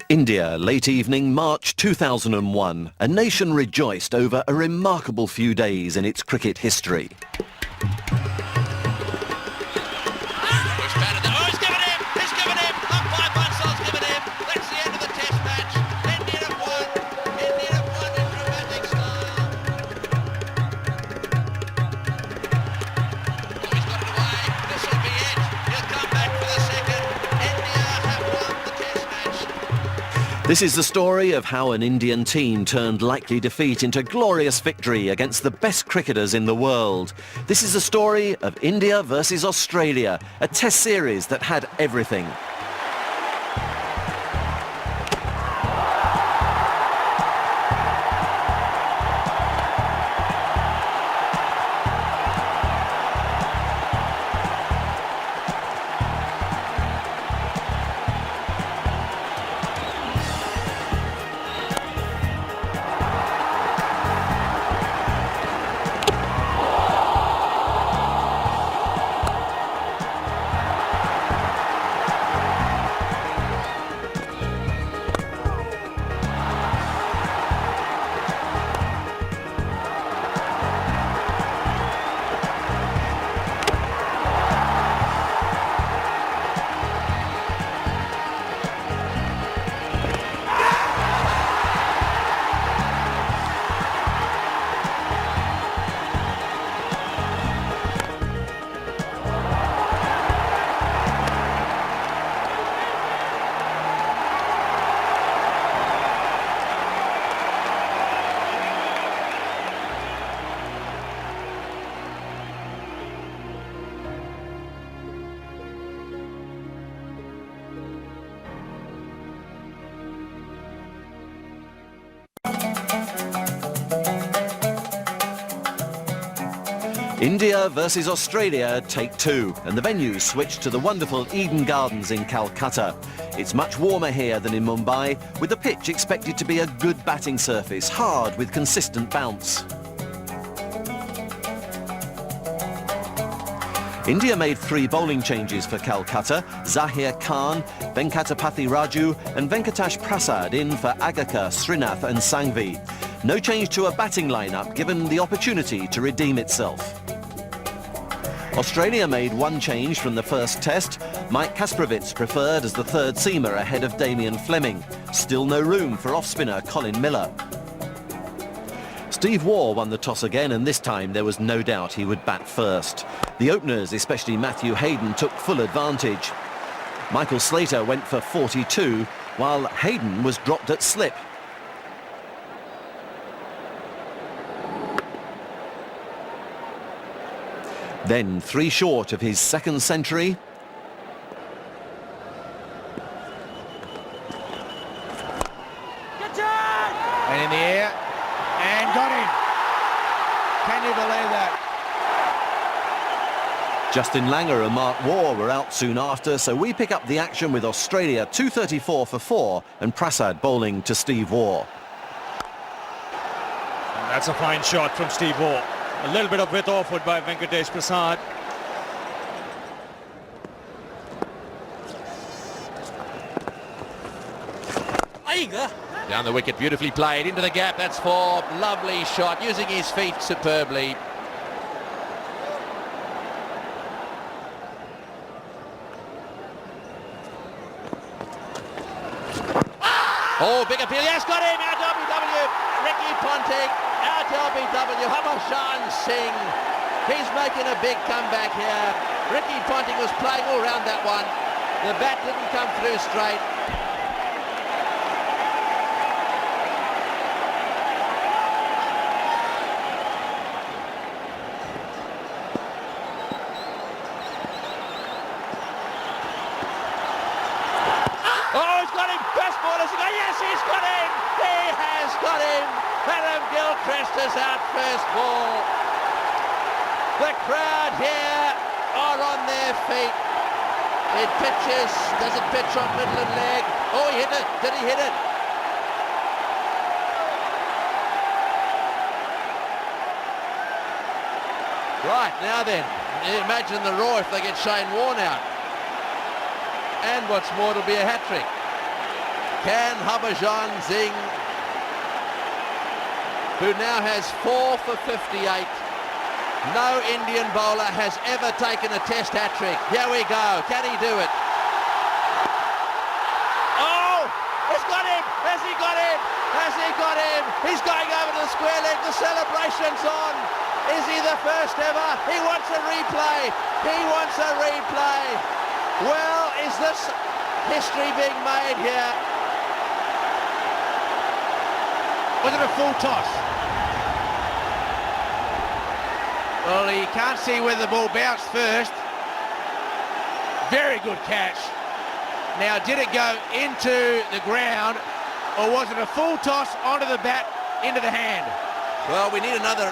India, late evening, March 2001. A nation rejoiced over a remarkable few days in its cricket history. This is the story of how an Indian team turned likely defeat into glorious victory against the best cricketers in the world. This is the story of India versus Australia, a test series that had everything. India versus Australia, take two, and the venue switched to the wonderful Eden Gardens in Calcutta. It's much warmer here than in Mumbai, with the pitch expected to be a good batting surface, hard with consistent bounce. India made 3 bowling changes for Calcutta: Zahir Khan, Venkatapati Raju and Venkatash Prasad in for Agakar, Srinath and Sangvi. No change to a batting lineup, given the opportunity to redeem itself. Australia made 1 change from the first test. Mike Kasprowicz preferred as the third seamer ahead of Damien Fleming. Still no room for off-spinner Colin Miller. Steve Waugh won the toss again, and this time there was no doubt he would bat first. The openers, especially Matthew Hayden, took full advantage. Michael Slater went for 42, while Hayden was dropped at slip. Then 3 short of his second century. And in the air, and got him. Can you believe that? Justin Langer and Mark Waugh were out soon after, so we pick up the action with Australia 234 for 4 and Prasad bowling to Steve Waugh. And that's a fine shot from Steve Waugh. A little bit of width offered by Venkatesh Prasad. Down the wicket, beautifully played, into the gap, that's 4, lovely shot, using his feet superbly. Oh, big appeal, yes, got him, out LBW, Ricky Ponting, out LBW, Habashan Singh, he's making a big comeback here. Ricky Ponting was playing all around that one, the bat didn't come through straight. Yes, he's got him! He has got him! Adam Gilchrist is out first ball. The crowd here are on their feet. It pitches. Does it pitch on middle and leg? Oh, he hit it. Did he hit it? Right, now then, imagine the roar if they get Shane Warne out. And what's more, it'll be a hat-trick. Can Harbhajan Singh, who now has 4 for 58. No Indian bowler has ever taken a test hat-trick. Here we go. Can he do it? Oh! He's got him! Has he got him? Has he got him? He's going over to the square leg. The celebration's on. Is he the first ever? He wants a replay. He wants a replay. Well, is this history being made here? Was it a full toss? Well, you can't see where the ball bounced first. Very good catch. Now, did it go into the ground, or was it a full toss onto the bat, into the hand? Well, we need another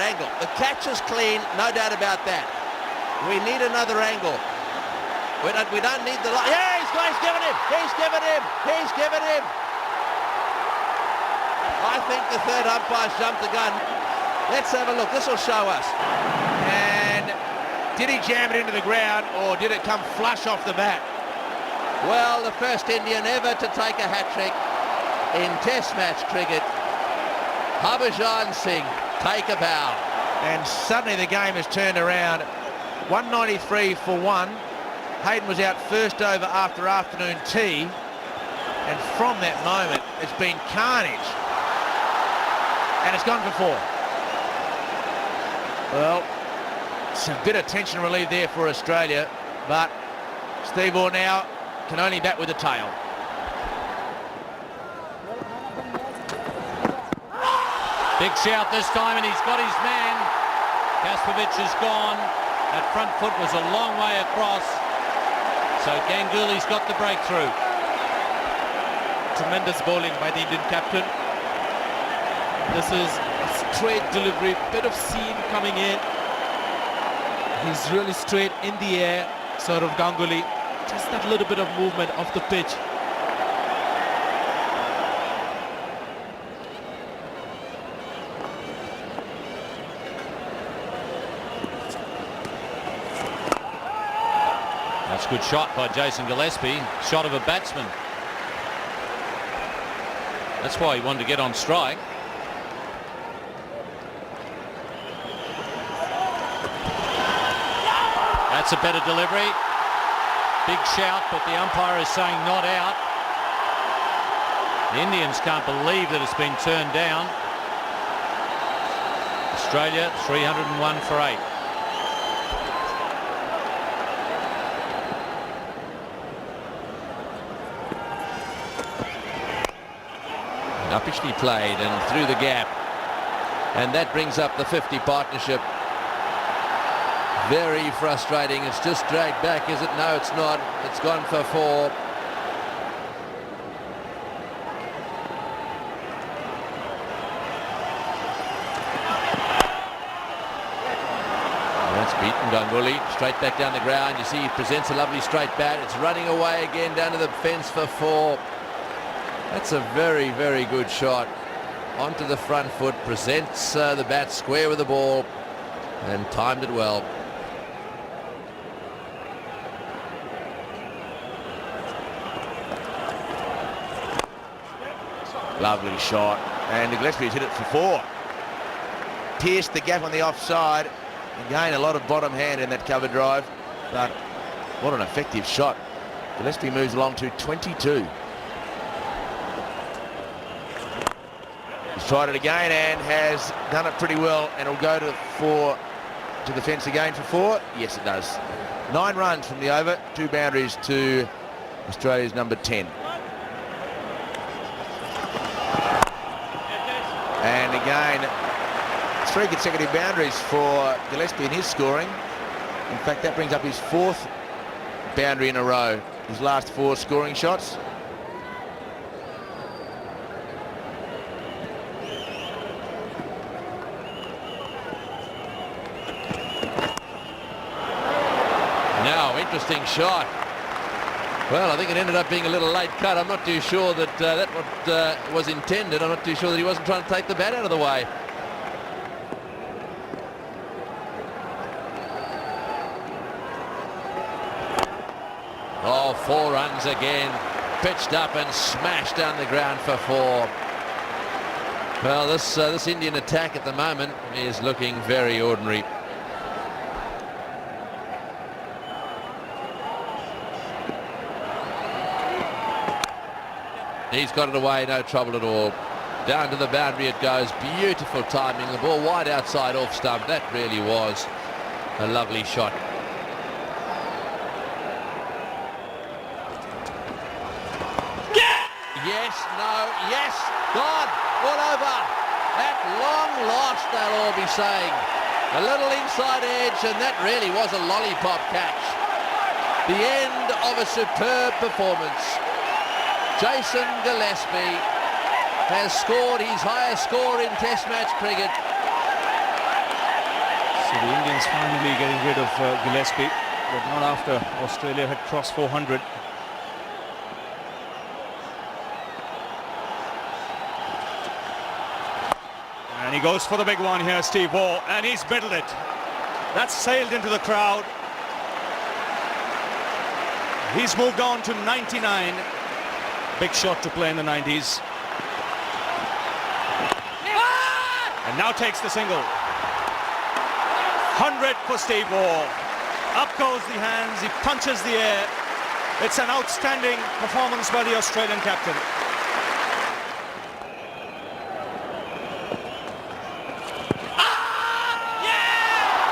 angle. The catch is clean, no doubt about that. We need another angle. We don't need the line. Yeah, he's given him. He's given him. He's given him. I think the third umpire's jumped the gun. Let's have a look. This will show us. And did he jam it into the ground, or did it come flush off the bat? Well, the first Indian ever to take a hat-trick in Test match cricket. Harbhajan Singh, take a bow. And suddenly the game has turned around. 193 for 1. Hayden was out first over after afternoon tea. And from that moment, it's been carnage. And it's gone for 4. Well, it's a bit of tension relief there for Australia. But Steve Orr now can only bat with the tail. Big shout this time, and he's got his man. Kaspovic is gone. That front foot was a long way across. So Ganguly's got the breakthrough. Tremendous bowling by the Indian captain. This is a straight delivery, bit of seam coming in. He's really straight in the air, sort of Ganguly. Just that little bit of movement off the pitch. That's a good shot by Jason Gillespie. Shot of a batsman. That's why he wanted to get on strike. That's a better delivery. Big shout, but the umpire is saying not out. The Indians can't believe that it's been turned down. Australia 301 for 8. Uppishly played and through the gap, and that brings up the 50 partnership. Very frustrating. It's just dragged back, is it? No, it's not. It's gone for 4. That's beaten Ganguly straight back down the ground. You see he presents a lovely straight bat. It's running away again down to the fence for 4. That's a very, very good shot. Onto the front foot, presents the bat square with the ball, and timed it well. Lovely shot. And Gillespie's hit it for 4. Pierced the gap on the offside. Again, a lot of bottom hand in that cover drive. But what an effective shot. Gillespie moves along to 22. He's tried it again and has done it pretty well, and it'll go to the fence again for 4. Yes, it does. 9 runs from the over, 2 boundaries to Australia's number 10. And again, 3 consecutive boundaries for Gillespie in his scoring. In fact, that brings up his 4th boundary in a row. His last 4 scoring shots. Now, interesting shot. Well, I think it ended up being a little late cut. I'm not too sure that that what was intended. I'm not too sure that he wasn't trying to take the bat out of the way. Oh, 4 runs again. pitched up and smashed down the ground for 4. Well, this Indian attack at the moment is looking very ordinary. He's got it away, no trouble at all. Down to the boundary it goes. Beautiful timing. The ball wide outside off stump. That really was a lovely shot. Yes, no, yes, gone, all over. At long last, they'll all be saying. A little inside edge, and that really was a lollipop catch. The end of a superb performance. Jason Gillespie has scored his highest score in Test match cricket. So the Indians finally getting rid of Gillespie, but not after Australia had crossed 400. And he goes for the big one here, Steve Waugh, and he's middled it. That's sailed into the crowd. He's moved on to 99. Big shot to play in the 90s. And now takes the single. 100 for Steve Waugh. Up goes the hands, he punches the air. It's an outstanding performance by the Australian captain.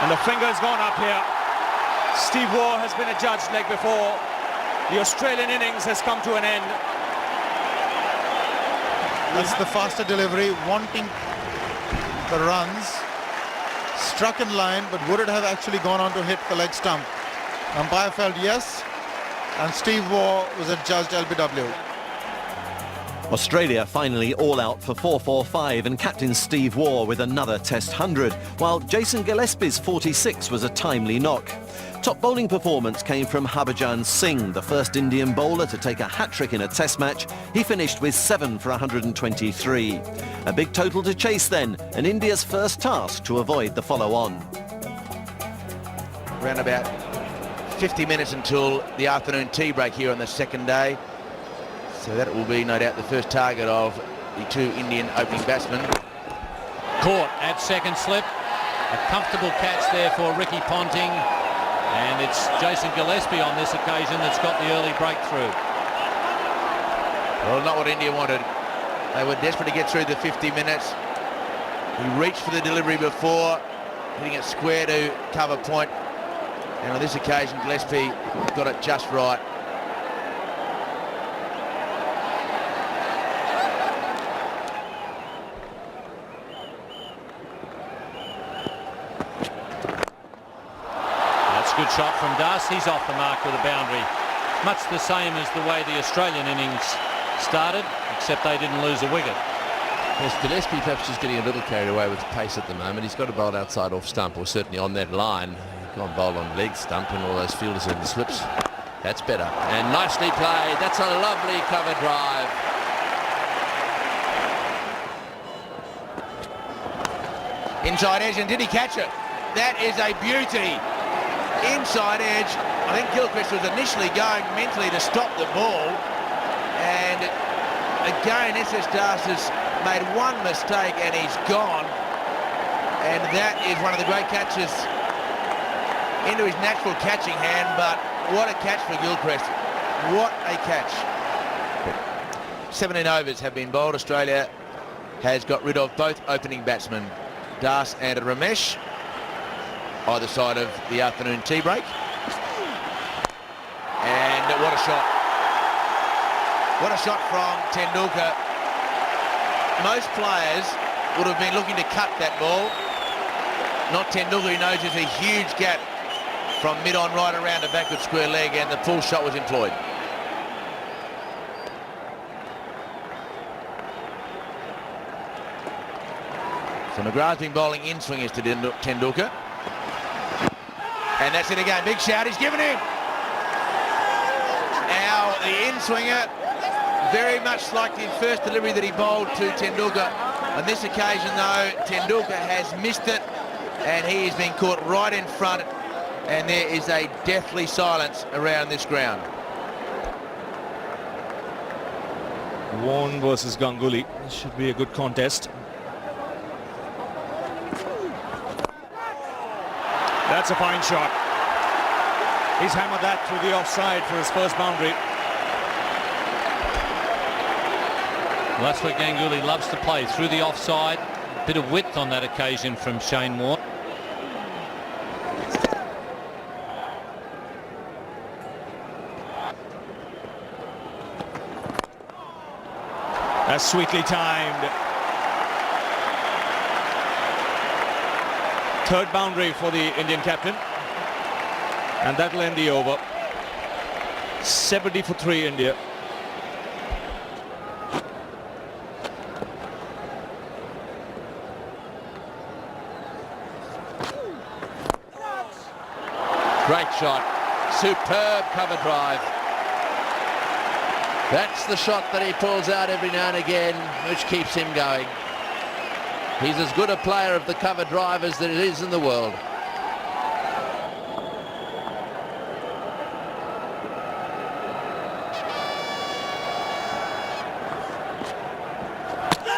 And the finger's gone up here. Steve Waugh has been adjudged leg before. The Australian innings has come to an end. That's the faster delivery, wanting the runs. Struck in line, but would it have actually gone on to hit the leg stump? Umpire felt yes, and Steve Waugh was adjudged LBW. Australia finally all out for 445 and captain Steve Waugh with another Test 100, while Jason Gillespie's 46 was a timely knock. Top bowling performance came from Harbhajan Singh, the first Indian bowler to take a hat-trick in a Test match. He finished with 7 for 123. A big total to chase then, and India's first task to avoid the follow-on. Around about 50 minutes until the afternoon tea break here on the second day. So that will be no doubt the first target of the 2 Indian opening batsmen. Caught at second slip. A comfortable catch there for Ricky Ponting. And it's Jason Gillespie on this occasion that's got the early breakthrough. Well, not what India wanted. They were desperate to get through the 50 minutes. He reached for the delivery before, hitting it square to cover point. And on this occasion, Gillespie got it just right. Good shot from Das. He's off the mark with a boundary. Much the same as the way the Australian innings started, except they didn't lose a wicket. Yes, Gillespie perhaps just getting a little carried away with pace at the moment. He's got a bowl outside off stump, or certainly on that line. He's gone bowl on leg stump, and all those fielders in the slips. That's better. And nicely played. That's a lovely cover drive. Inside edge, and did he catch it? That is a beauty. Inside edge. I think Gilchrist was initially going mentally to stop the ball, and again SS Das has made one mistake and he's gone, and that is one of the great catches into his natural catching hand. But what a catch for Gilchrist, what a catch. 17 overs have been bowled. Australia has got rid of both opening batsmen, Das and Ramesh, either side of the afternoon tea break. And what a shot. What a shot from Tendulkar. Most players would have been looking to cut that ball. Not Tendulkar, who knows there's a huge gap from mid-on right around the backward square leg, and the pull shot was employed. So McGrath's been bowling in swingers to Tendulkar. And that's it again. Big shout. He's given him. Now the in-swinger, very much like the first delivery that he bowled to Tendulkar. On this occasion, though, Tendulkar has missed it, and he has been caught right in front, and there is a deathly silence around this ground. Warren versus Ganguly. This should be a good contest. That's a fine shot. He's hammered that through the offside for his first boundary. Well, that's what Ganguly loves to play, through the offside. Bit of width on that occasion from Shane Warne. That's sweetly timed. Third boundary for the Indian captain. And that'll end the over. 70 for 3 India. Great shot. Superb cover drive. That's the shot that he pulls out every now and again, which keeps him going. He's as good a player of the cover drive as there is in the world.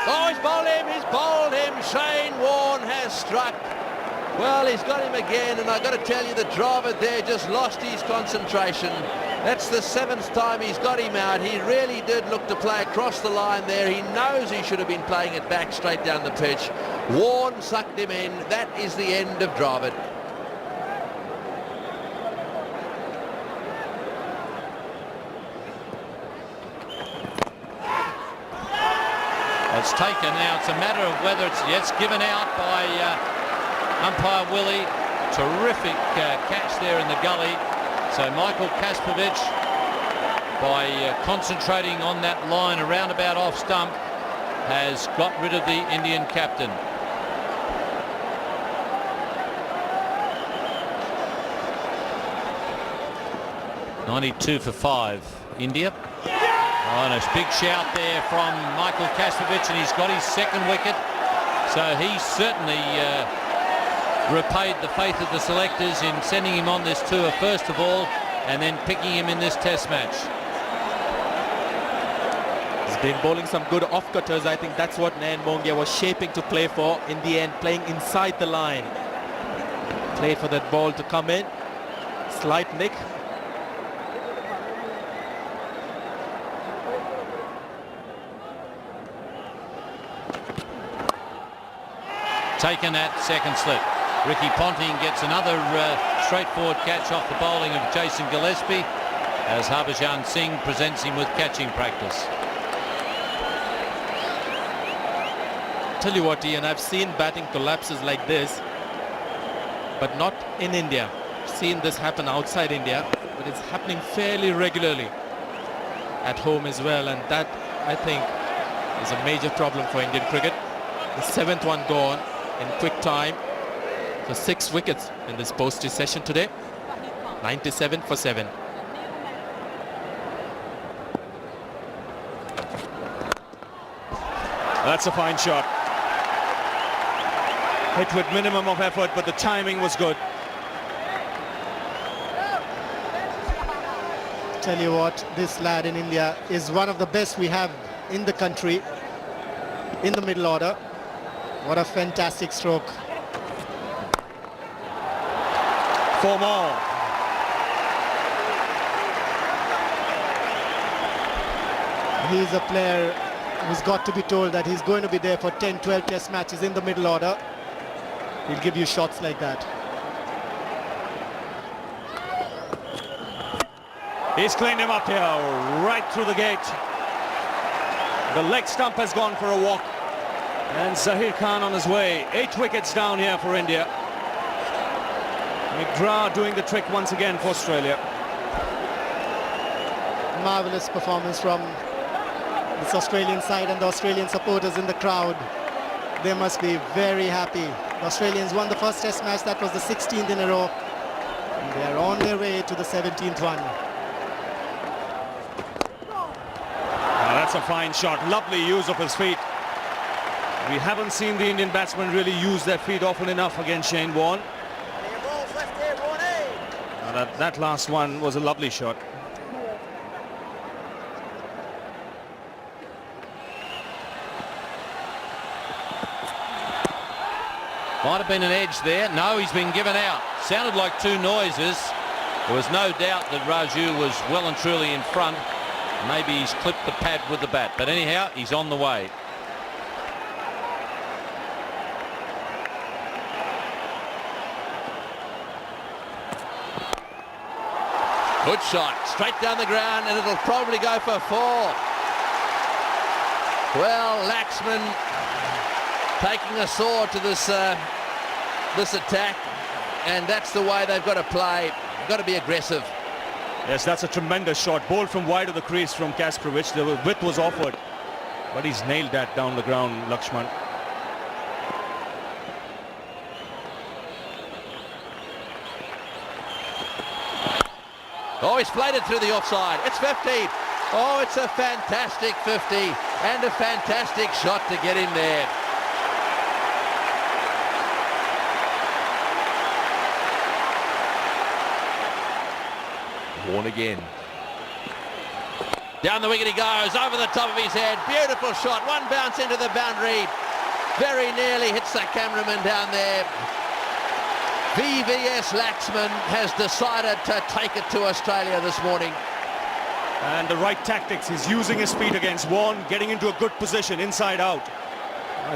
Oh, he's bowled him. Shane Warne has struck. Well, he's got him again, and I've got to tell you, the driver there just lost his concentration. That's the 7th time he's got him out. He really did look to play across the line there. He knows he should have been playing it back straight down the pitch. Warne sucked him in. That is the end of Dravid. It's taken now. It's a matter of whether it's given out by umpire Willie. Terrific catch there in the gully. So Michael Kaspovic, by concentrating on that line around about off stump, has got rid of the Indian captain. .92 for 5 India. Oh, and a big shout there from Michael Kaspovic, and he's got his 2nd wicket. So he certainly repaid the faith of the selectors in sending him on this tour first of all, and then picking him in this test match. He's been bowling some good off-cutters. I think that's what Nayan Mongia was shaping to play for. In the end, playing inside the line. Played for that ball to come in. Slight nick. Taken that 2nd slip. Ricky Ponting gets another straightforward catch off the bowling of Jason Gillespie, as Harbhajan Singh presents him with catching practice. Tell you what, Ian, I've seen batting collapses like this, but not in India. I've seen this happen outside India, but it's happening fairly regularly at home as well, and that, I think, is a major problem for Indian cricket. The 7th one gone in quick time. So 6 wickets in this postage session today. 97 for 7. That's a fine shot. Hit with minimum of effort, but the timing was good. Tell you what, this lad in India is one of the best we have in the country, in the middle order. What a fantastic stroke. 4 more. He's a player who's got to be told that he's going to be there for 10-12 test matches in the middle order. He'll give you shots like that. He's cleaned him up here, right through the gate. The leg stump has gone for a walk. And Zahir Khan on his way. 8 wickets down here for India. McGrath doing the trick once again for Australia. Marvelous performance from this Australian side, and the Australian supporters in the crowd. They must be very happy. The Australians won the first test match. That was the 16th in a row. And they are on their way to the 17th one. That's a fine shot. Lovely use of his feet. We haven't seen the Indian batsmen really use their feet often enough against Shane Warne. That last one was a lovely shot. Might have been an edge there. No, he's been given out. Sounded like two noises. There was no doubt that Raju was well and truly in front. Maybe he's clipped the pad with the bat. But anyhow, he's on the way. Good shot, straight down the ground, and it'll probably go for 4. Well, Laxman taking a sword to this attack, and that's the way they've got to play. Got to be aggressive. Yes, that's a tremendous shot. Bowled from wide of the crease from Kasparovich. The width was offered, but he's nailed that down the ground, Lakshman. Oh, he's played it through the offside. It's 50. Oh, it's a fantastic 50 and a fantastic shot to get in there. Warren again. Down the wicket he goes, over the top of his head. Beautiful shot. One bounce into the boundary. Very nearly hits the cameraman down there. VVS Laxman has decided to take it to Australia this morning. And the right tactics. He's using his feet against Warren, getting into a good position inside out.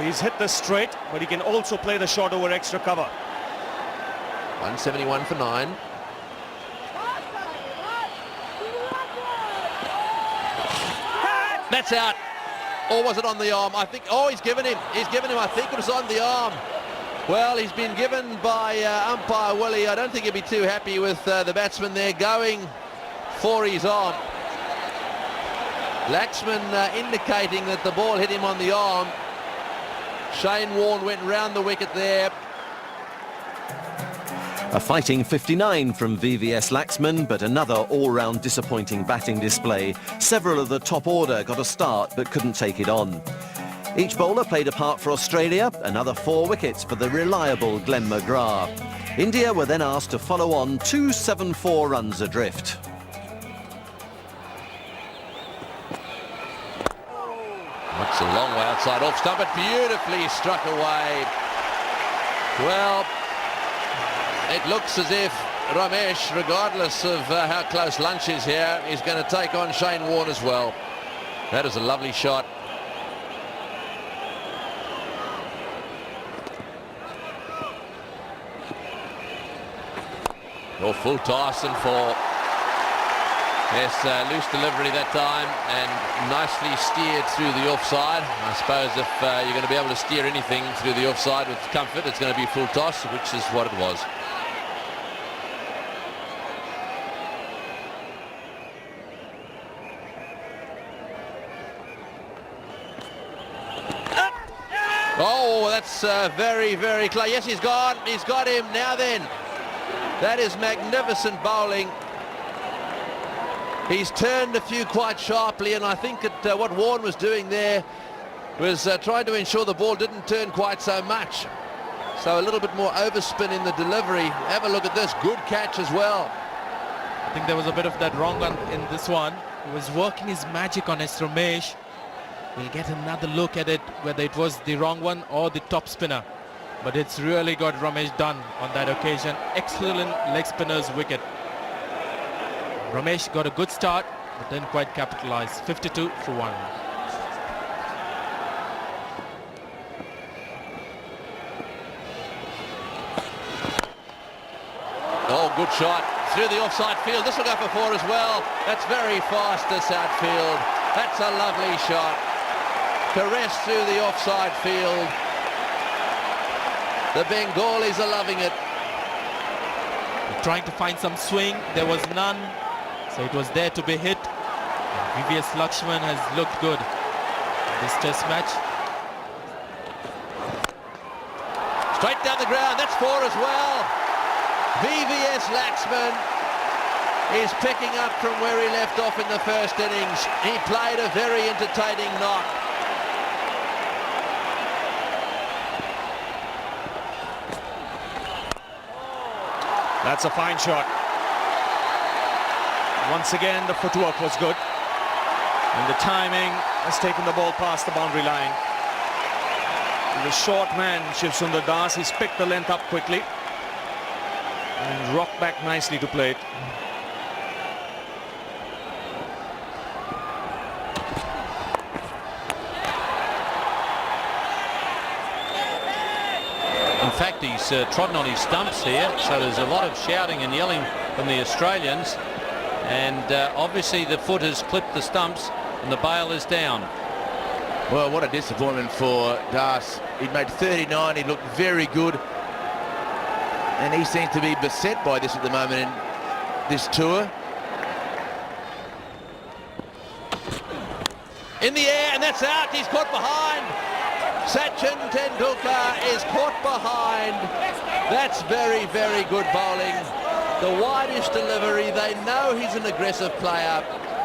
He's hit this straight, but he can also play the shot over extra cover. 171 for 9. That's out. Or was it on the arm? I think, oh, he's given him. I think it was on the arm. Well, he's been given by umpire Willie. I don't think he'll be too happy with the batsman there going for his arm. Laxman indicating that the ball hit him on the arm. Shane Warne went round the wicket there. A fighting 59 from VVS Laxman, but another all-round disappointing batting display. Several of the top order got a start but couldn't take it on. Each bowler played a part for Australia, another 4 wickets for the reliable Glenn McGrath. India were then asked to follow on 274 runs adrift. That's a long way outside off stump, but beautifully struck away. Well, it looks as if Ramesh, regardless of how close lunch is here, is going to take on Shane Warne as well. That is a lovely shot. Oh, full toss and 4. Yes, loose delivery that time and nicely steered through the offside. I suppose if you're going to be able to steer anything through the offside with comfort, it's going to be full toss, which is what it was. Oh, that's very, very close. Yes, he's gone. He's got him. Now then, that is magnificent bowling. He's turned a few quite sharply, and I think that what Warne was doing there was trying to ensure the ball didn't turn quite so much. So a little bit more overspin in the delivery. Have a look at this. Good catch as well. I think there was a bit of that wrong one in this one. He was working his magic on S. Ramesh. We'll get another look at it, whether it was the wrong one or the top spinner. But it's really got Ramesh done on that occasion. Excellent leg spinner's wicket. Ramesh got a good start, but didn't quite capitalize. 52 for 1. Oh, good shot through the offside field. This will go for 4 as well. That's very fast, this outfield. That's a lovely shot. Caress through the offside field. The Bengalis are loving it. Trying to find some swing. There was none. So it was there to be hit. And VVS Lakshman has looked good in this test match. Straight down the ground. That's 4 as well. VVS Laxman is picking up from where he left off in the first innings. He played a very entertaining knock. That's a fine shot. Once again, the footwork was good. And the timing has taken the ball past the boundary line. The short man, Shiv Sundar Das, he's picked the length up quickly and rocked back nicely to plate. In fact, he's trodden on his stumps here, so there's a lot of shouting and yelling from the Australians, and obviously the foot has clipped the stumps and the bail is down. Well, what a disappointment for Das. He'd made 39, he looked very good, and he seems to be beset by this at the moment in this tour. In the air, and that's out. He's caught behind. Sachin Tendulkar is caught behind. That's very, very good bowling. The widest delivery. They know he's an aggressive player.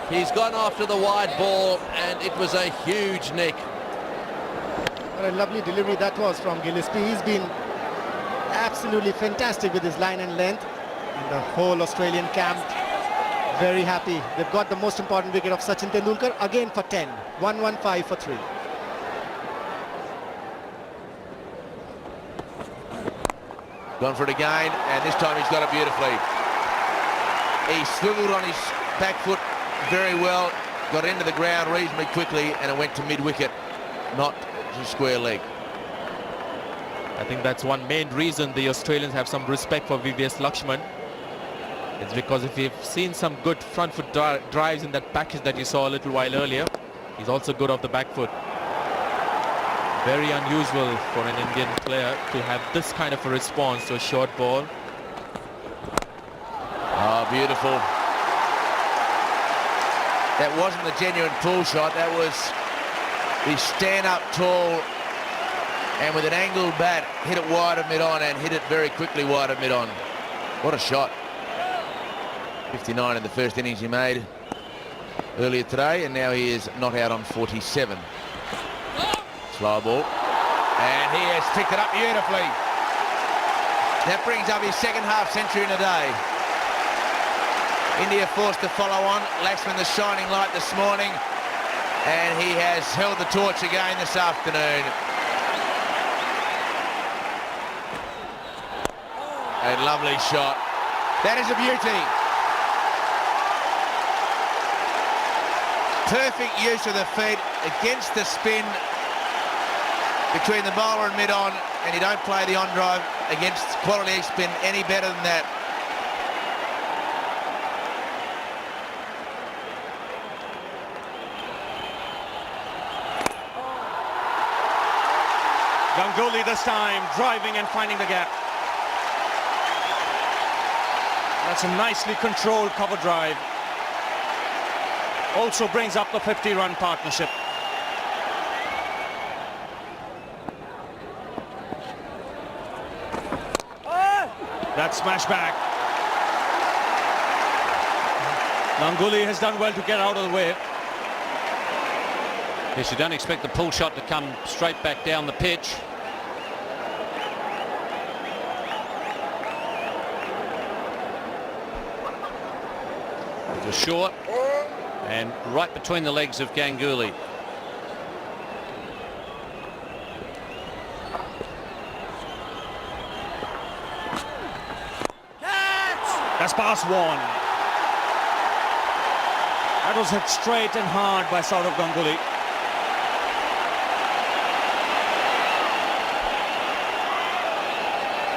He's gone after the wide ball, and it was a huge nick. What a lovely delivery that was from Gillespie. He's been absolutely fantastic with his line and length. And the whole Australian camp very happy. They've got the most important wicket of Sachin Tendulkar again for 10. 115 for 3. Gone for it again, and this time he's got it beautifully. He swiveled on his back foot very well, got into the ground reasonably quickly, and it went to mid-wicket, not to square leg. I think that's one main reason the Australians have some respect for VVS Lakshman. It's because if you've seen some good front foot drives in that package that you saw a little while earlier, he's also good off the back foot. Very unusual for an Indian player to have this kind of a response to a short ball. Oh, beautiful. That wasn't the genuine pull shot, that was the stand up tall, and with an angled bat, hit it wide of mid-on and hit it very quickly wide of mid-on. What a shot. 59 in the first innings he made earlier today, and now he is not out on 47. Slow ball, and he has picked it up beautifully. That brings up his second half century in a day. India forced to follow on. Laxman the shining light this morning, and he has held the torch again this afternoon. A lovely shot. That is a beauty. Perfect use of the feet against the spin between the bowler and mid-on, and you don't play the on-drive against quality leg spin any better than that. Ganguly this time driving and finding the gap. That's a nicely controlled cover drive. Also brings up the 50-run partnership. That smash back. Ganguly has done well to get out of the way. Yes, you don't expect the pull shot to come straight back down the pitch. It was short and right between the legs of Ganguly. That's past one. That was hit straight and hard by Saurav Ganguly.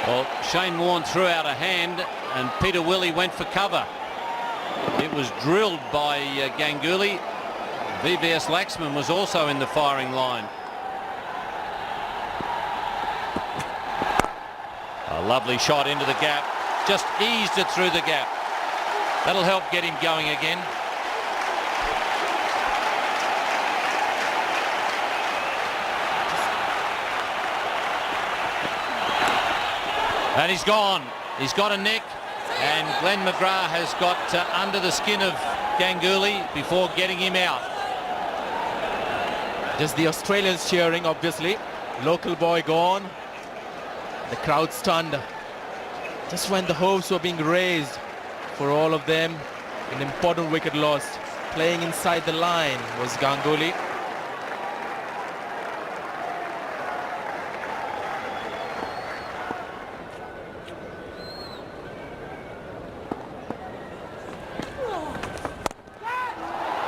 Well, Shane Warne threw out a hand and Peter Willey went for cover. It was drilled by Ganguly. VVS Laxman was also in the firing line. A lovely shot into the gap. Just eased it through the gap. That'll help get him going again. And he's gone. He's got a nick, and Glenn McGrath has got under the skin of Ganguly before getting him out. Just the Australians cheering, obviously. Local boy gone. The crowd stunned. Just when the hopes were being raised for all of them, an important wicket lost. Playing inside the line was Ganguly.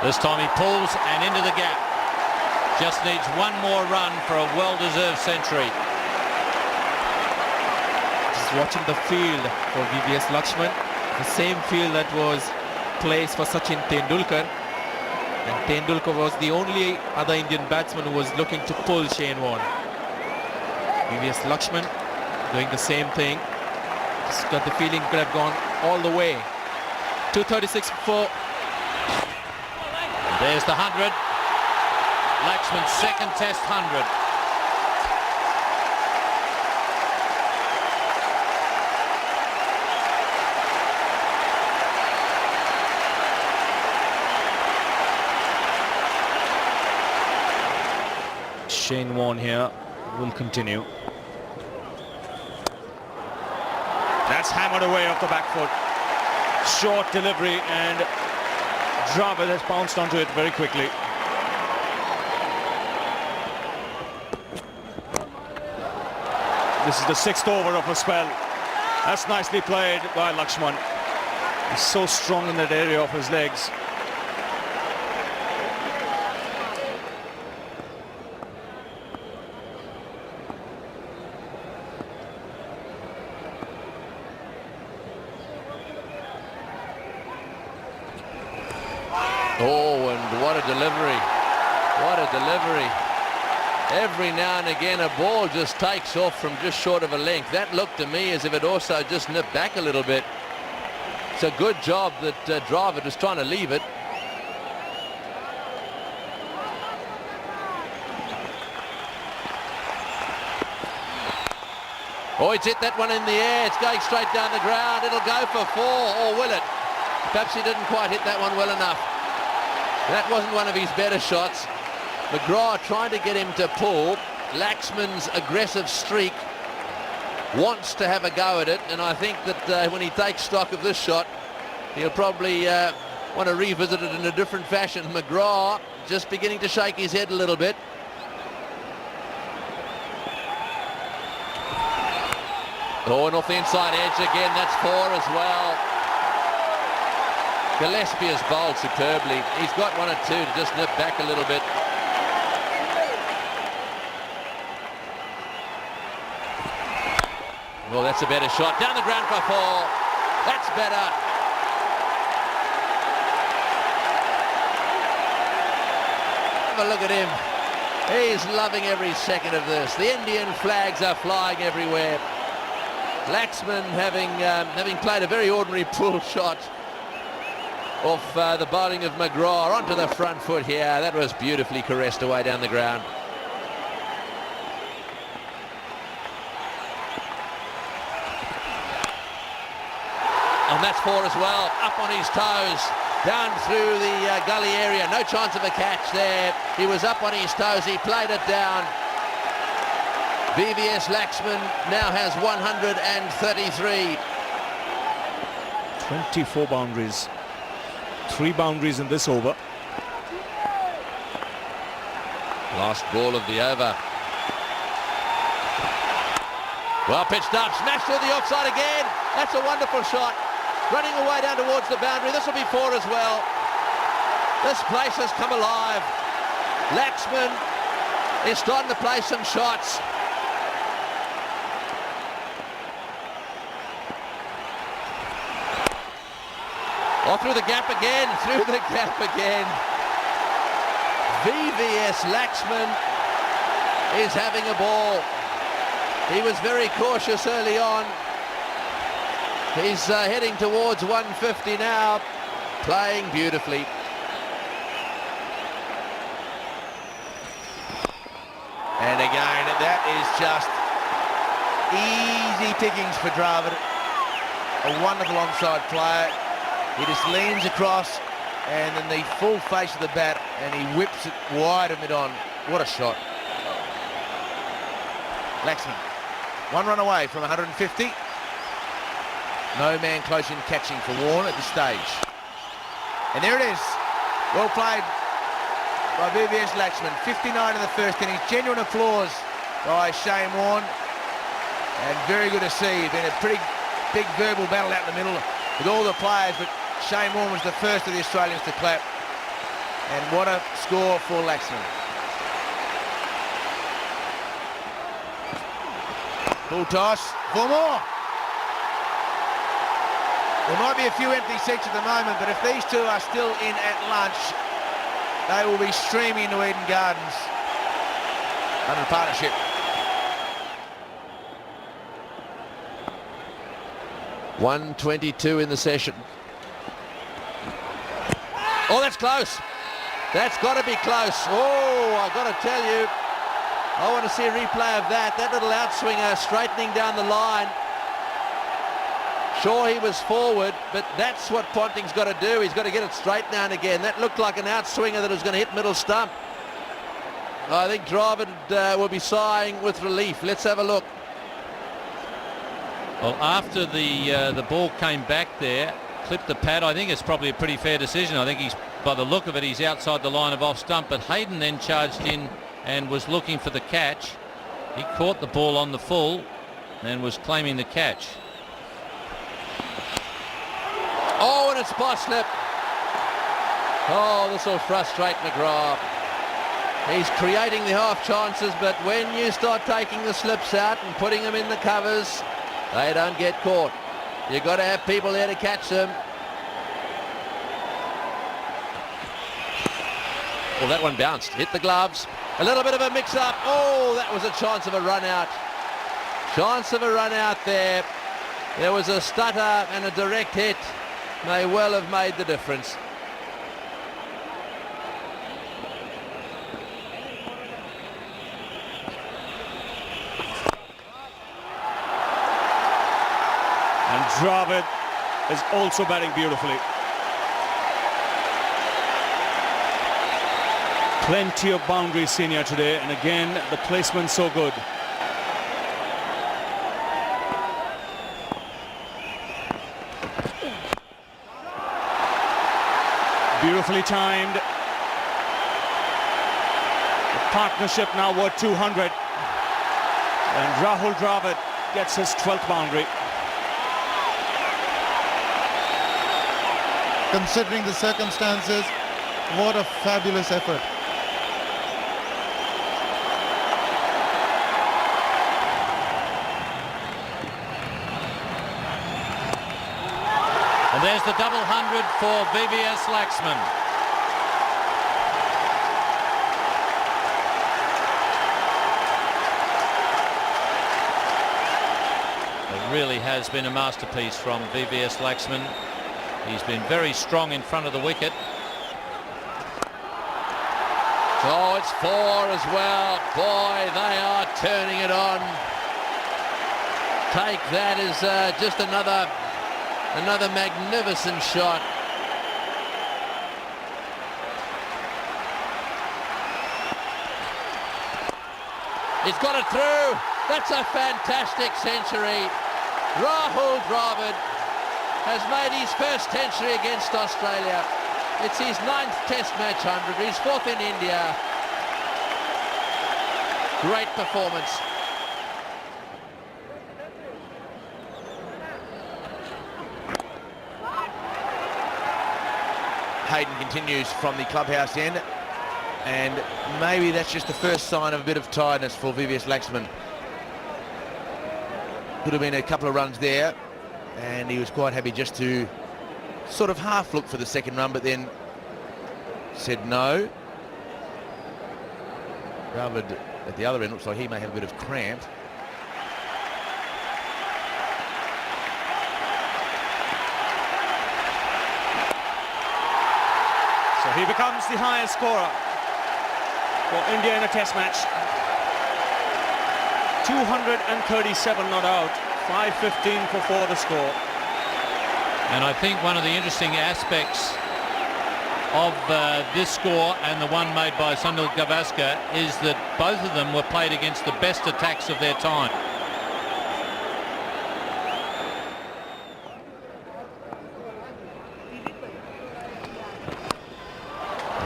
This time he pulls and into the gap. Just needs one more run for a well-deserved century. Just watching the field for VVS Lakshman, the same field that was placed for Sachin Tendulkar. And Tendulkar was the only other Indian batsman who was looking to pull Shane Warne. VVS Lakshman doing the same thing. Just got the feeling could have gone all the way. 236 for. There's the 100. Lakshman's second test 100. Shane Warne here will continue. That's hammered away off the back foot. Short delivery, and Dravid has pounced onto it very quickly. This is the 6th over of a spell. That's nicely played by Lakshman. He's so strong in that area of his legs. Oh, and what a delivery. What a delivery. Every now and again a ball just takes off from just short of a length. That looked to me as if it also just nipped back a little bit. It's a good job that Dravid was trying to leave it. Oh, it's hit that one in the air. It's going straight down the ground. It'll go for 4, or will it? Perhaps he didn't quite hit that one well enough. That wasn't one of his better shots. McGrath trying to get him to pull. Laxman's aggressive streak wants to have a go at it, and I think that when he takes stock of this shot, he'll probably want to revisit it in a different fashion. McGrath just beginning to shake his head a little bit. Oh, and off the inside edge again, that's 4 as well. Gillespie has bowled superbly. He's got 1 or 2 to just nip back a little bit. Well, that's a better shot. Down the ground for 4. That's better. Have a look at him. He's loving every second of this. The Indian flags are flying everywhere. Laxman having played a very ordinary pull shot off the bowling of McGrath onto the front foot here. That was beautifully caressed away down the ground. And that's 4 as well. Up on his toes, down through the gully area. No chance of a catch there. He was up on his toes. He played it down. VVS Laxman now has 133. 24 boundaries. 3 boundaries in this over. Last ball of the over. Well pitched up, smashed through the offside again. That's a wonderful shot. Running away down towards the boundary. This will be 4 as well. This place has come alive. Laxman is starting to play some shots. Oh, through the gap again, through the gap again. VVS Laxman is having a ball. He was very cautious early on. He's heading towards 150 now, playing beautifully. And again, that is just easy pickings for Dravid. A wonderful onside player. He just leans across and then the full face of the bat and he whips it wide of mid-on. What a shot. Laxman, 1 run away from 150. No man close in catching for Warne at this stage. And there it is. Well played by VVS Laxman. 59 in the first innings. Genuine applause by Shane Warne. And very good to see. It's been a pretty big verbal battle out in the middle with all the players, but Shane Warne was the first of the Australians to clap. And what a score for Laxman. Full toss for more. There might be a few empty seats at the moment, but if these two are still in at lunch, they will be streaming into Eden Gardens under partnership. .122 in the session. Oh, that's close. That's got to be close. Oh, I've got to tell you, I want to see a replay of that. That little outswinger straightening down the line. Sure, he was forward, but that's what Ponting's got to do. He's got to get it straight now and again. That looked like an outswinger that was going to hit middle stump. I think Dravid will be sighing with relief. Let's have a look. Well, after the ball came back there, clipped the pad, I think it's probably a pretty fair decision. I think he's, by the look of it, he's outside the line of off stump, but Hayden then charged in and was looking for the catch. He caught the ball on the full and was claiming the catch. Oh, and it's by slip. Oh, this will frustrate McGrath. He's creating the half chances, but when you start taking the slips out and putting them in the covers, they don't get caught. You've got to have people there to catch them. Well, that one bounced, hit the gloves. A little bit of a mix-up. Oh, that was a chance of a run-out. Chance of a run-out there. There was a stutter and a direct hit. May well have made the difference. And Dravid is also batting beautifully. Plenty of boundaries seen here today, and again the placement so good. Beautifully timed. The partnership now worth 200, and Rahul Dravid gets his 12th boundary. Considering the circumstances, what a fabulous effort. And there's the double 100 for VVS Laxman. It really has been a masterpiece from VVS Laxman. He's been very strong in front of the wicket. Oh, it's four as well. Boy, they are turning it on. Take that as just another magnificent shot. He's got it through. That's a fantastic century. Rahul Dravid has made his first century against Australia. It's his 9th Test match 100, his 4th in India. Great performance. Hayden continues from the clubhouse end, and maybe that's just the first sign of a bit of tiredness for VVS Laxman. Could have been a couple of runs there, and he was quite happy just to sort of half look for the second run, but then said no. Dravid at the other end looks like he may have a bit of cramp. So he becomes the highest scorer for India in a test match. 237 not out, 515 for 4 the score. And I think one of the interesting aspects of this score and the one made by Sunil Gavaskar is that both of them were played against the best attacks of their time.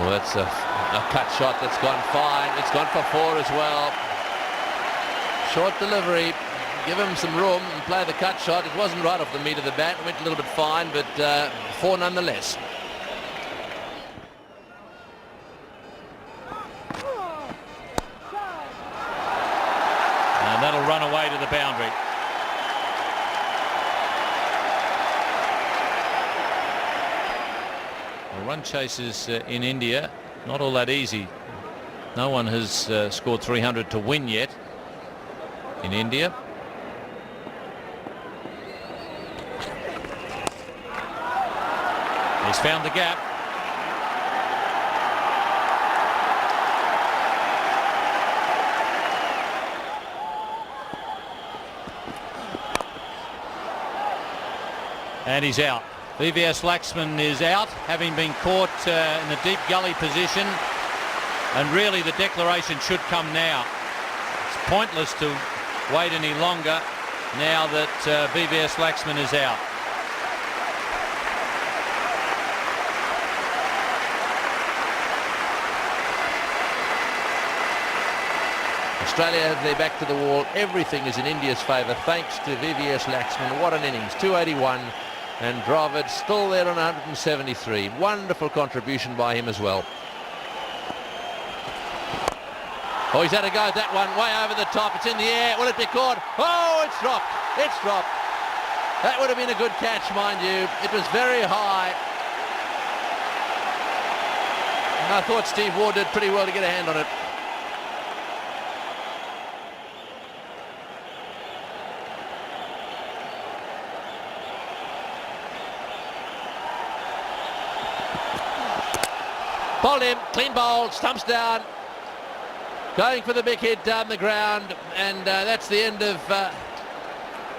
Well, that's a cut shot that's gone fine. It's gone for 4 as well. Short delivery. Give him some room and play the cut shot. It wasn't right off the meat of the bat. It went a little bit fine, but 4 nonetheless. run away to the boundary. Well, run chases in India, not all that easy. No one has scored 300 to win yet in India. He's found the gap. And he's out. VVS Laxman is out, having been caught in the deep gully position. And really the declaration should come now. It's pointless to wait any longer now that VVS Laxman is out. Australia have their back to the wall. Everything is in India's favour thanks to VVS Laxman. What an innings. 281. And Dravid still there on 173. Wonderful contribution by him as well. Oh, he's had a go at that one, way over the top. It's in the air. Will it be caught? Oh, it's dropped. It's dropped. That would have been a good catch, mind you. It was very high. And I thought Steve Waugh did pretty well to get a hand on it. Bowled him, clean bowl, stumps down, going for the big hit down the ground, and that's the end of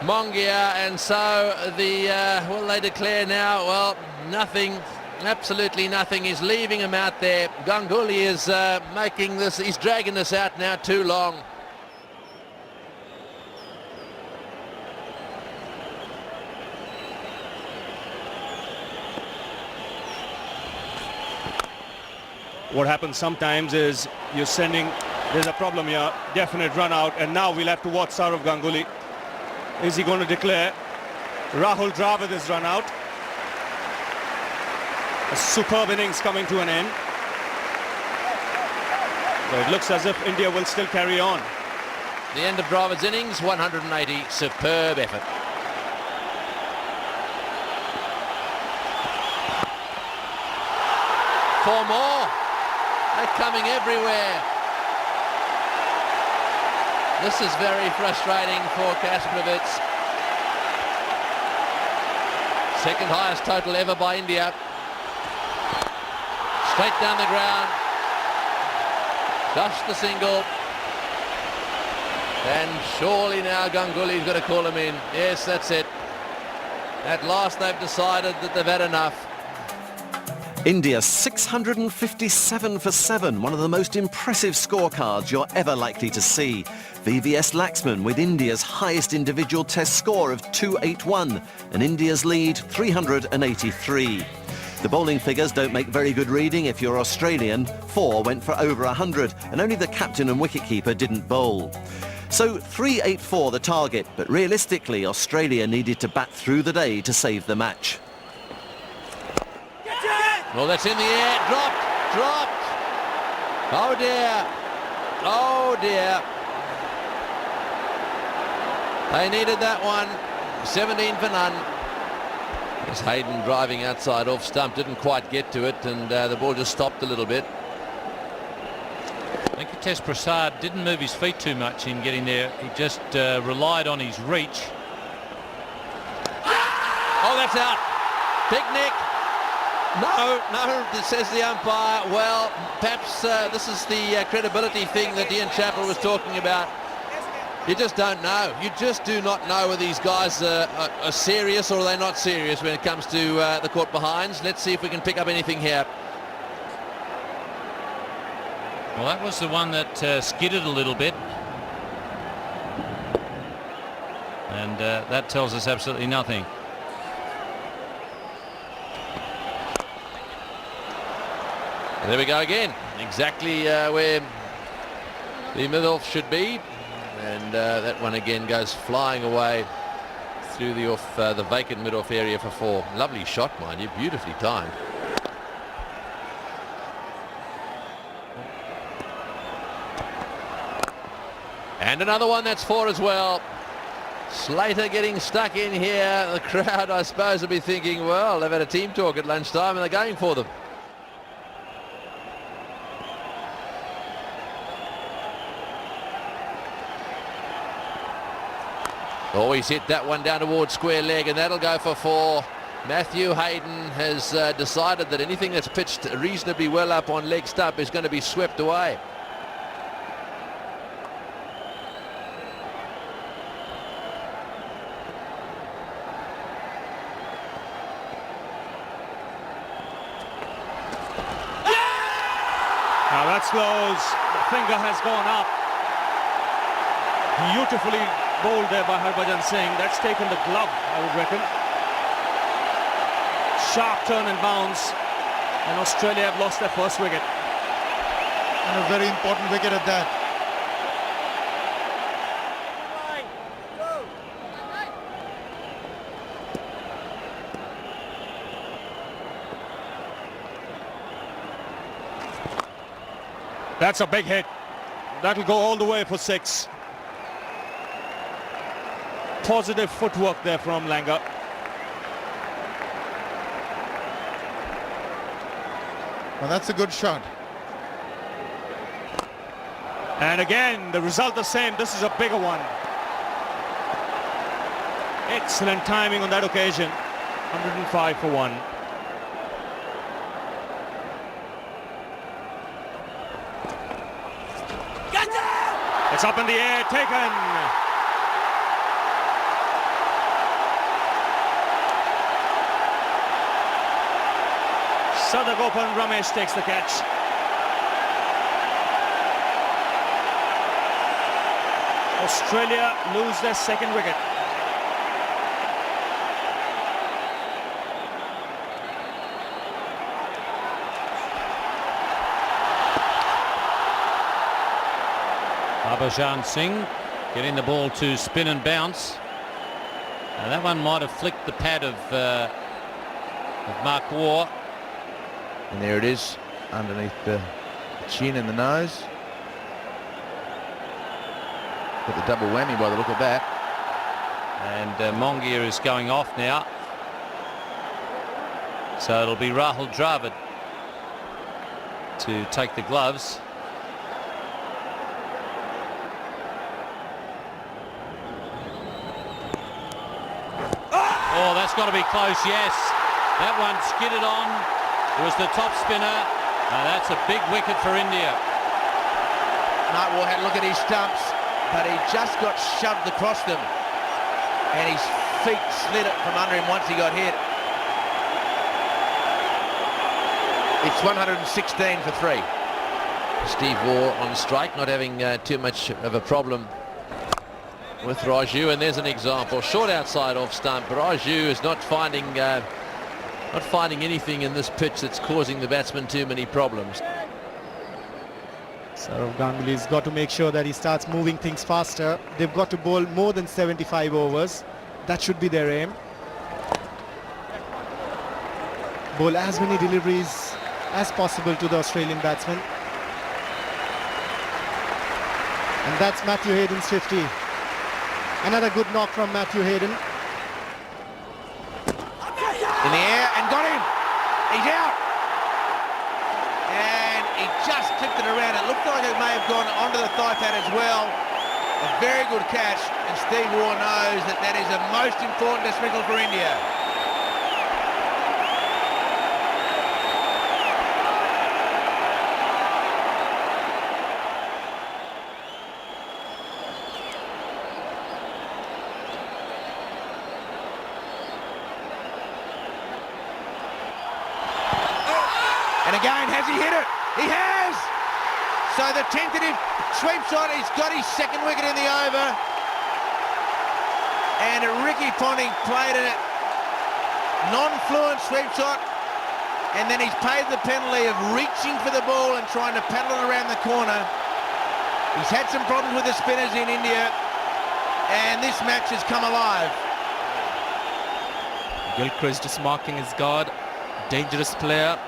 Mongia. And so the what will they declare now? Well, nothing, absolutely nothing. Is leaving him out there. Ganguly is making this, he's dragging this out now too long. What happens sometimes is you're sending, there's a problem here, definite run out, and now we'll have to watch Sourav Ganguly. Is he going to declare? Rahul Dravid is run out. A superb innings coming to an end. So it looks as if India will still carry on. The end of Dravid's innings, 180, superb effort. Four more. They're coming everywhere. This is very frustrating for Kasparovitz. Second highest total ever by India. Straight down the ground. Just the single. And surely now Ganguly's got to call him in. Yes, that's it. At last they've decided that they've had enough. India 657 for 7, one of the most impressive scorecards you're ever likely to see. VVS Laxman with India's highest individual test score of 281 and India's lead 383. The bowling figures don't make very good reading if you're Australian. 4 went for over 100 and only the captain and wicketkeeper didn't bowl. So 384 the target, but realistically Australia needed to bat through the day to save the match. Well, that's in the air. Dropped. Oh, dear. Oh, dear. They needed that one. 17 for none. As Hayden driving outside off stump, didn't quite get to it, and the ball just stopped a little bit. Venkatesh Prasad didn't move his feet too much in getting there. He just relied on his reach. Oh, that's out. Picnic. No, says the umpire. Well, perhaps this is the credibility thing that Ian Chappell was talking about. You just don't know. You just do not know whether these guys are serious or are they not serious when it comes to the caught behinds. Let's see if we can pick up anything here. Well, that was the one that skidded a little bit. And that tells us absolutely nothing. There we go again, exactly where the mid-off should be, and that one again goes flying away through the vacant mid-off area for 4. Lovely shot, mind you, beautifully timed. And another one, that's 4 as well. Slater getting stuck in here. The crowd, I suppose, will be thinking, well, they've had a team talk at lunchtime and they're going for them. Oh, he's hit that one down towards square leg, and that'll go for 4. Matthew Hayden has decided that anything that's pitched reasonably well up on leg stump is going to be swept away. Now that's close. The finger has gone up. Beautifully bowled there by Harbhajan Singh. That's taken the glove, I would reckon. Sharp turn and bounce. And Australia have lost their first wicket. And a very important wicket at that. That's a big hit. That'll go all the way for 6. Positive footwork there from Langer. Well, that's a good shot. And again, the result the same. This is a bigger one. Excellent timing on that occasion. 105 for 1. It's up in the air, taken. Sadagopan Ramesh takes the catch. Australia lose their second wicket. Harbhajan Singh getting the ball to spin and bounce. Now that one might have flicked the pad of Mark Waugh. And there it is, underneath the chin and the nose. Got the double whammy by the look of that. And Mongia is going off now. So it'll be Rahul Dravid to take the gloves. Oh, that's got to be close, yes. That one skidded on. It was the top spinner. That's a big wicket for India. Mark Waugh had a look at his stumps, but he just got shoved across them. And his feet slid it from under him once he got hit. It's 116 for 3. Steve Waugh on strike, not having too much of a problem with Raju, and there's an example. Short outside off stump. Raju is not finding anything in this pitch that's causing the batsman too many problems. Sourav Ganguly's got to make sure that he starts moving things faster. They've got to bowl more than 75 overs. That should be their aim. Bowl as many deliveries as possible to the Australian batsmen. And that's Matthew Hayden's 50. Another good knock from Matthew Hayden. In the air and got him. He's out. And he just tipped it around. It looked like it may have gone onto the thigh pad as well. A very good catch, and Steve Waugh knows that that is a most important dismissal for India. And again, has he hit it? He has! So the tentative sweep shot, he's got his second wicket in the over. And Ricky Ponting played a non-fluent sweep shot. And then he's paid the penalty of reaching for the ball and trying to paddle it around the corner. He's had some problems with the spinners in India. And this match has come alive. Gilchrist just marking his guard. Dangerous player.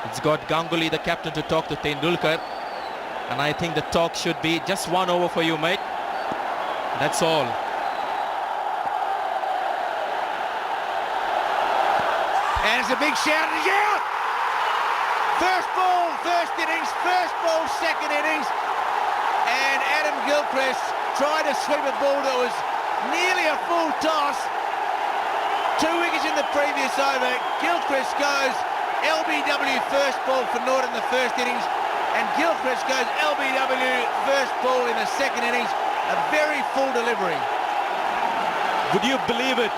It's got Ganguly, the captain, to talk to Tendulkar. And I think the talk should be just 1 over for you, mate. That's all. And it's a big shout, and he's out! First ball, first innings, first ball, second innings. And Adam Gilchrist tried to sweep a ball that was nearly a full toss. 2 wickets in the previous over. Gilchrist goes LBW first ball for Norton in the first innings. And Gilchrist goes LBW first ball in the second innings. A very full delivery. Would you believe it?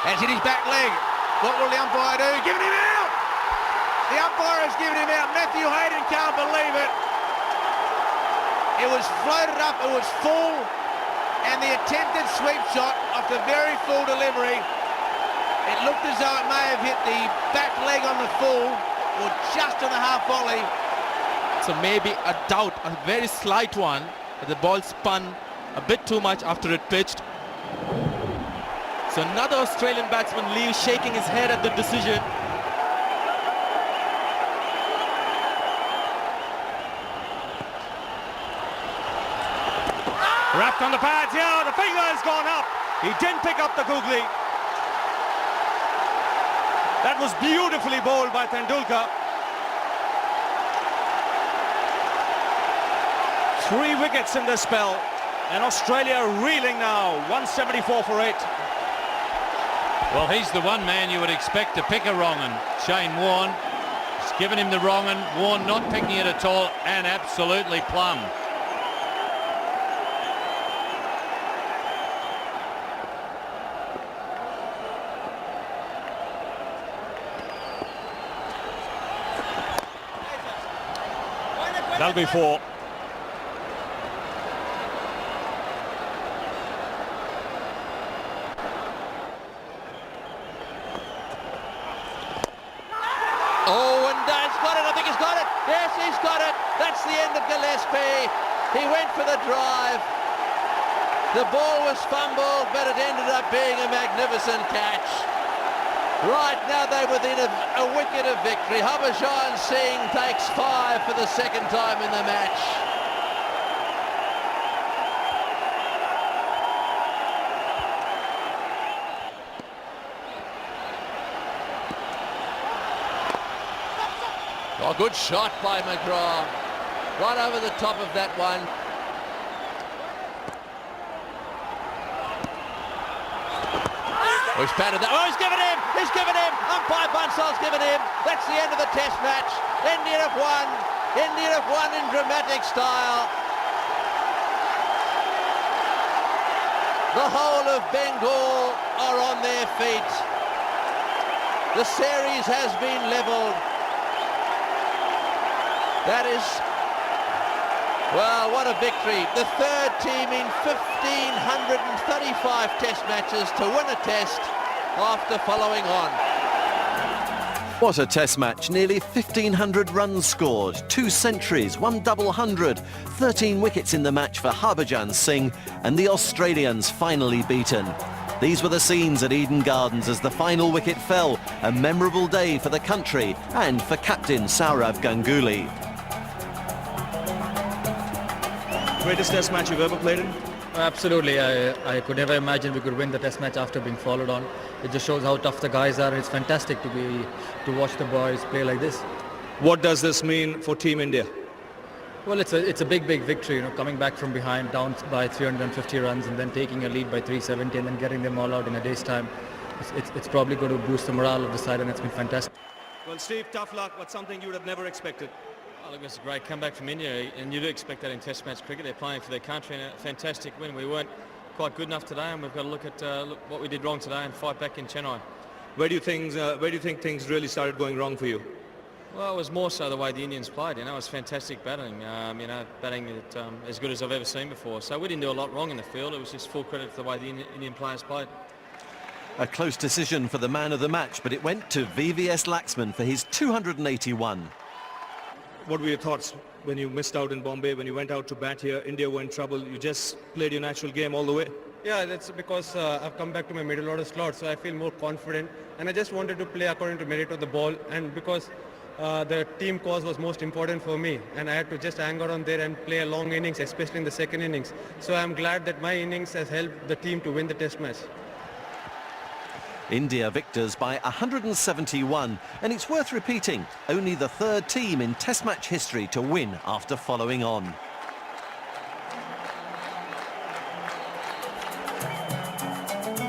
That's hit his back leg. What will the umpire do? Giving him out! The umpire has given him out. Matthew Hayden can't believe it. It was floated up, it was full, and the attempted sweep shot off the very full delivery, it looked as though it may have hit the back leg on the full, or just on the half volley. So maybe a doubt, a very slight one, but the ball spun a bit too much after it pitched. So another Australian batsman leaves shaking his head at the decision. Wrapped on the pads, yeah, the finger has gone up. He didn't pick up the googly. That was beautifully bowled by Tendulkar. 3 wickets in this spell, and Australia reeling now, 174 for 8. Well, he's the one man you would expect to pick a wrong un. Shane Warne has given him the wrong un. Warne not picking it at all and absolutely plumb. That'll be 4. Oh, and he's got it. I think he's got it. Yes, he's got it. That's the end of Gillespie. He went for the drive. The ball was fumbled, but it ended up being a magnificent catch. Right now they're within a wicket of victory. Harbhajan Singh takes 5 for the second time in the match. Oh, good shot by McGrath. Right over the top of that one. Oh, he's patted that. Oh, he's given him! He's given him! Umpire Bansal's given him. That's the end of the test match. India have won. India have won in dramatic style. The whole of Bengal are on their feet. The series has been levelled. That is, well, what a victory. The third team in 1,535 test matches to win a test after following on. What a test match. Nearly 1,500 runs scored, 2 centuries, 1 double hundred, 13 wickets in the match for Harbhajan Singh, and the Australians finally beaten. These were the scenes at Eden Gardens as the final wicket fell. A memorable day for the country and for captain Sourav Ganguly. Greatest test match you've ever played in? Absolutely. I could never imagine we could win the test match after being followed on. It just shows how tough the guys are. It's fantastic to watch the boys play like this. What does this mean for Team India? Well, it's a big victory, coming back from behind, down by 350 runs and then taking a lead by 370 and then getting them all out in a day's time. It's probably going to boost the morale of the side, and it's been fantastic. Well, Steve, tough luck, but something you would have never expected. Oh, look, it's a great comeback from India, and you do expect that in Test match cricket. They're playing for their country, and a fantastic win. We weren't quite good enough today, and we've got to look at what we did wrong today and fight back in Chennai. Where do you think things really started going wrong for you? Well, it was more so the way the Indians played. It was fantastic batting. Batting as good as I've ever seen before. So we didn't do a lot wrong in the field. It was just full credit to the way the Indian players played. A close decision for the man of the match, but it went to VVS Laxman for his 281. What were your thoughts when you missed out in Bombay, when you went out to bat here, India were in trouble, you just played your natural game all the way? Yeah, that's because I've come back to my middle order slot, so I feel more confident, and I just wanted to play according to merit of the ball, and because the team cause was most important for me, and I had to just hang on there and play a long innings, especially in the second innings. So I'm glad that my innings has helped the team to win the test match. India victors by 171, and it's worth repeating, only the third team in Test match history to win after following on.